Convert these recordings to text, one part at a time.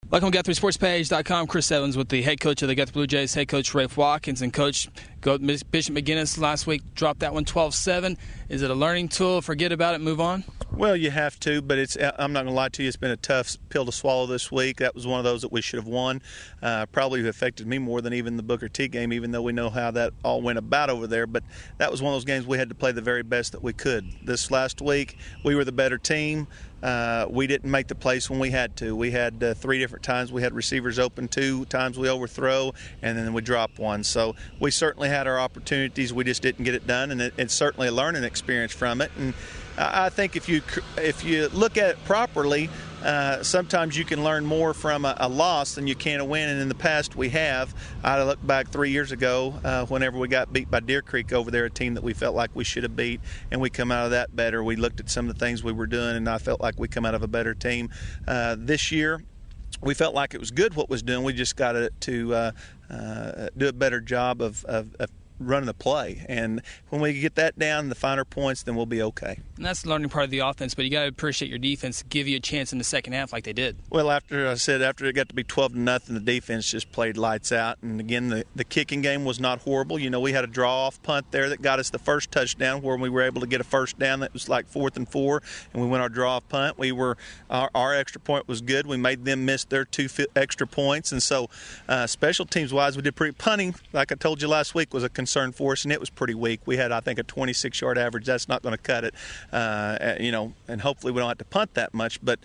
Welcome to GuthrieSportsPage.com. Chris Evans with the head coach of the Guthrie Blue Jays, head coach Rafe Watkins. And Coach, Bishop McGuinness last week dropped that one 12-7. Is it a learning tool? Forget about it, move on? Well, you have to, but I'm not going to lie to you. It's been a tough pill to swallow this week. That was one of those that we should have won. Probably affected me more than even the Booker T game, even though we know how that all went about over there. But that was one of those games we had to play the very best that we could. This last week, we were the better team. We didn't make the plays when we had to. We had 3 different times we had receivers open, 2 times we overthrow, and then we dropped one. So we certainly had our opportunities. We just didn't get it done, and it's certainly a learning experience from it. And I think if you look at it properly, sometimes you can learn more from a loss than you can a win, and in the past we have. I look back 3 years ago whenever we got beat by Deer Creek over there, a team that we felt like we should have beat, and we come out of that better. We looked at some of the things we were doing, and I felt like we come out of a better team. This year, we felt like it was good what was doing. We just got to do a better job of running the play, and when we get that down, the finer points, then we'll be okay. And that's the learning part of the offense, but you got to appreciate your defense to give you a chance in the second half like they did. Well, after it got to be 12-0, the defense just played lights out, and again, the kicking game was not horrible. You know, we had a draw-off punt there that got us the first touchdown, where we were able to get a first down that was like 4th and 4, and we went our draw-off punt. Our extra point was good. We made them miss their 2 extra points, and so special teams-wise, we did pretty. Punting, like I told you last week, was a concern for us, and it was pretty weak. We had, I think, a 26-yard average. That's not going to cut it, and hopefully we don't have to punt that much, but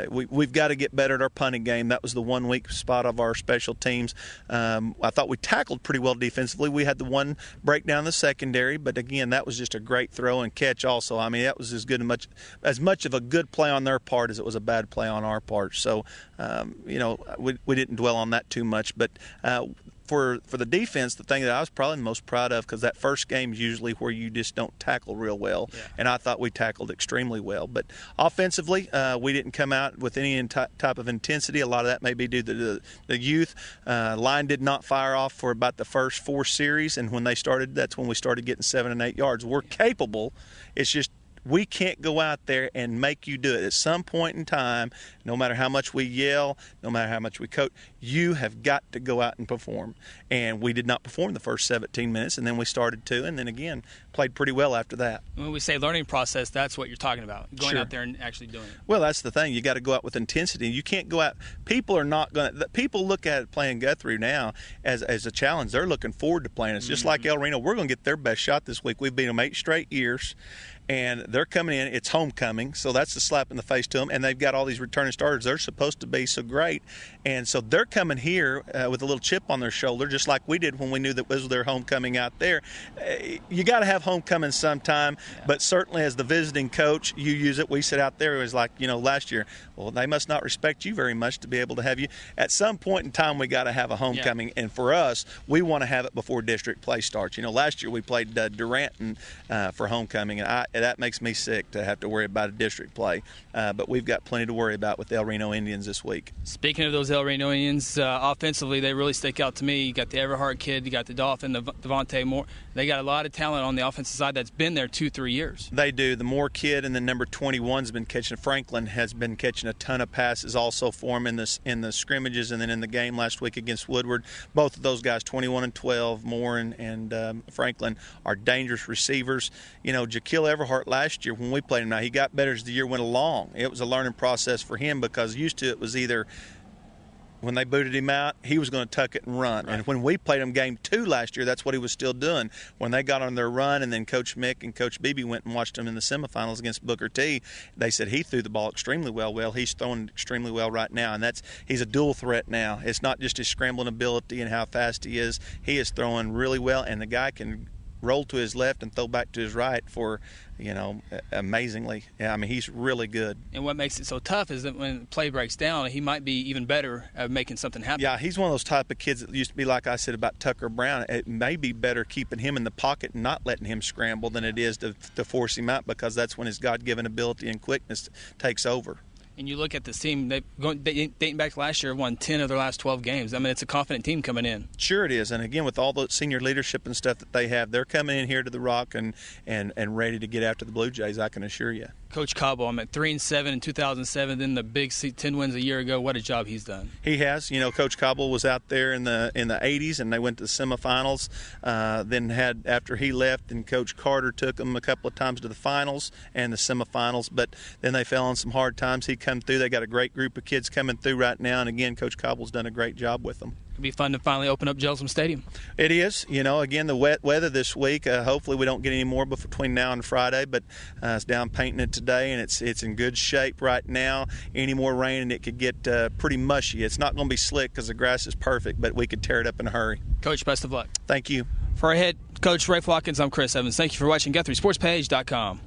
we've got to get better at our punting game. That was the one weak spot of our special teams. I thought we tackled pretty well defensively. We had the one breakdown in the secondary, but again, that was just a great throw and catch also. I mean, that was as much of a good play on their part as it was a bad play on our part. So, we didn't dwell on that too much, but for the defense, the thing that I was probably the most proud of, because that first game is usually where you just don't tackle real well, and I thought we tackled extremely well. But offensively, we didn't come out with any type of intensity. A lot of that may be due to the youth. Line did not fire off for about the first 4 series, and when they started, that's when we started getting 7 and 8 yards. We're capable. It's just we can't go out there and make you do it. At some point in time, no matter how much we yell, no matter how much we coach, you have got to go out and perform. And we did not perform the first 17 minutes, and then we started to, and then again, played pretty well after that. When we say learning process, that's what you're talking about, going out there and actually doing it. Well, that's the thing. You got to go out with intensity. You can't go out. People are not going to – people look at playing Guthrie now as a challenge. They're looking forward to playing us. Just like El Reno, we're going to get their best shot this week. We've beat them 8 straight years. And they're coming in. It's homecoming, so that's a slap in the face to them. And they've got all these returning starters. They're supposed to be so great. And so they're coming here with a little chip on their shoulder, just like we did when we knew that was their homecoming out there. You got to have homecoming sometime, but certainly as the visiting coach, you use it. We sit out there. It was like, last year, well, they must not respect you very much to be able to have you. At some point in time, we got to have a homecoming. Yeah. And for us, we want to have it before district play starts. Last year we played Durant for homecoming, and that makes me sick to have to worry about a district play. But we've got plenty to worry about with the El Reno Indians this week. Speaking of those El Reno Indians, offensively, they really stick out to me. You got the Everhart kid, you got the Dolphin, the Devontae Moore. They got a lot of talent on the offensive side that's been there 2-3 years. They do. The Moore kid and then number 21's been catching. Franklin has been catching a ton of passes also for him in the scrimmages and then in the game last week against Woodward. Both of those guys, 21 and 12, Moore and Franklin, are dangerous receivers. Jaquil Everhart last year when we played him, now he got better as the year went along. It was a learning process for him because used to it was either when they booted him out, he was going to tuck it and run. Right. And when we played him game 2 last year, that's what he was still doing. When they got on their run and then Coach Mick and Coach Beebe went and watched him in the semifinals against Booker T, they said he threw the ball extremely well. Well, he's throwing extremely well right now, and he's a dual threat now. It's not just his scrambling ability and how fast he is. He is throwing really well, and the guy can roll to his left and throw back to his right for, amazingly. Yeah, I mean, he's really good. And what makes it so tough is that when play breaks down, he might be even better at making something happen. Yeah, he's one of those type of kids that used to be like I said about Tucker Brown. It may be better keeping him in the pocket and not letting him scramble than it is to force him out, because that's when his God-given ability and quickness takes over. And you look at this team, dating back to last year, won 10 of their last 12 games. I mean, it's a confident team coming in. Sure it is. And, again, with all the senior leadership and stuff that they have, they're coming in here to the Rock and ready to get after the Blue Jays, I can assure you. Coach Cobble, I'm at 3-7 in 2007, then the big 10 wins a year ago. What a job he's done. He has. You know, Coach Cobble was out there in the 80s, and they went to the semifinals. Then after he left, and Coach Carter took them a couple of times to the finals and the semifinals. But then they fell on some hard times. He come through. They got a great group of kids coming through right now. And, again, Coach Cobble's done a great job with them. It'll be fun to finally open up Jelsom Stadium. It is. You know, again, the wet weather this week. Hopefully we don't get any more between now and Friday. But it's down painting it today, and it's in good shape right now. Any more rain, and it could get pretty mushy. It's not going to be slick because the grass is perfect, but we could tear it up in a hurry. Coach, best of luck. Thank you. For our head coach, Rafe Watkins, I'm Chris Evans. Thank you for watching GuthrieSportsPage.com.